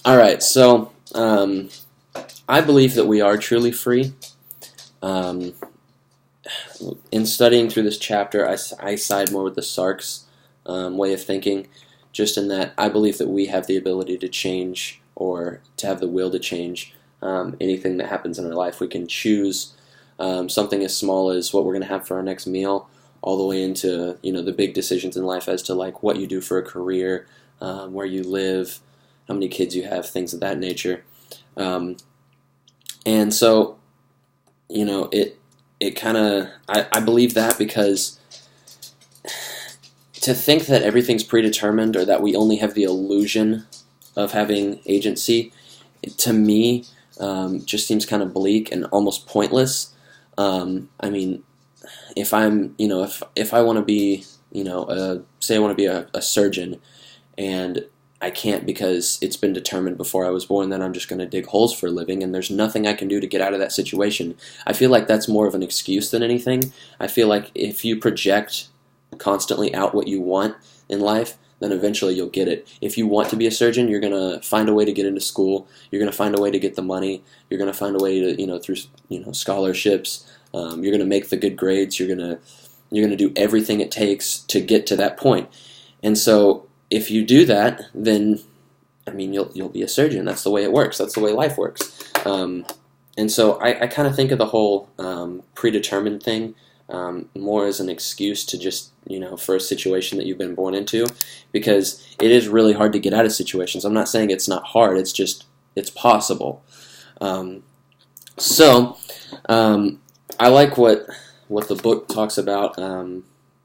All right, so I believe that we are truly free. Um, in studying through this chapter, I side more with the Sark's way of thinking, just in that I believe that we have the ability to change or to have the will to change anything that happens in our life. We can choose something as small as what we're going to have for our next meal, all the way into the big decisions in life as to like what you do for a career, where you live, how many kids you have, things of that nature. Um, and so it kind of I believe that because to think that everything's predetermined or that we only have the illusion of having agency, to me, just seems kind of bleak and almost pointless. I mean, if I'm, if I want to be, say I want to be a surgeon, and I can't because it's been determined before I was born that I'm just going to dig holes for a living, and there's nothing I can do to get out of that situation. I feel like that's more of an excuse than anything. I feel like if you project constantly out what you want in life, then eventually you'll get it. If you want to be a surgeon, you're going to find a way to get into school. You're going to find a way to get the money. You're going to find a way to, through scholarships. You're going to make the good grades. You're going to do everything it takes to get to that point. And so if you do that, then you'll be a surgeon. That's the way it works. That's the way life works. And so I kind of think of the whole predetermined thing more as an excuse to just for a situation that you've been born into, because it is really hard to get out of situations. I'm not saying it's not hard. It's just it's possible. So I like what the book talks about.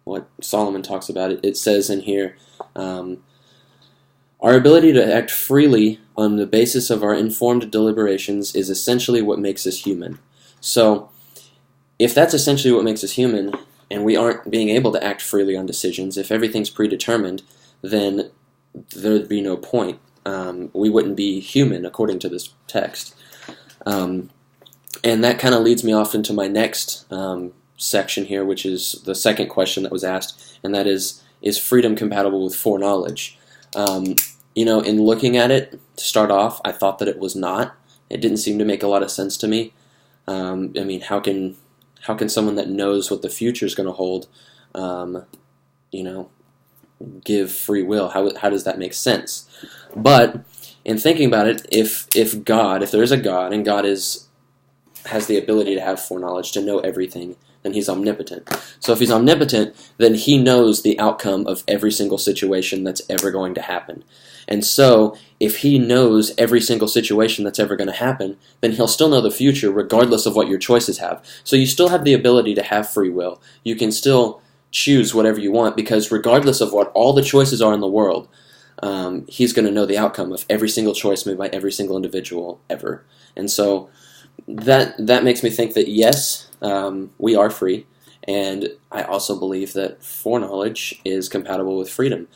What Solomon talks about. It says in here. Our ability to act freely on the basis of our informed deliberations is essentially what makes us human. So, if that's essentially what makes us human, and we aren't being able to act freely on decisions, if everything's predetermined, then there'd be no point. We wouldn't be human according to this text. And that kind of leads me off into my next section here, which is the second question that was asked, and that is freedom compatible with foreknowledge? In looking at it, to start off, I thought that it was not. It didn't seem to make a lot of sense to me. How can someone that knows what the future is going to hold, give free will? How does that make sense? But in thinking about it, if there is a God, and God has the ability to have foreknowledge, to know everything, then he's omnipotent. So if he's omnipotent, then he knows the outcome of every single situation that's ever going to happen. And so if he knows every single situation that's ever going to happen, then he'll still know the future regardless of what your choices have. So you still have the ability to have free will. You can still choose whatever you want, because regardless of what all the choices are in the world, he's going to know the outcome of every single choice made by every single individual ever. And so that makes me think that yes, we are free, and I also believe that foreknowledge is compatible with freedom.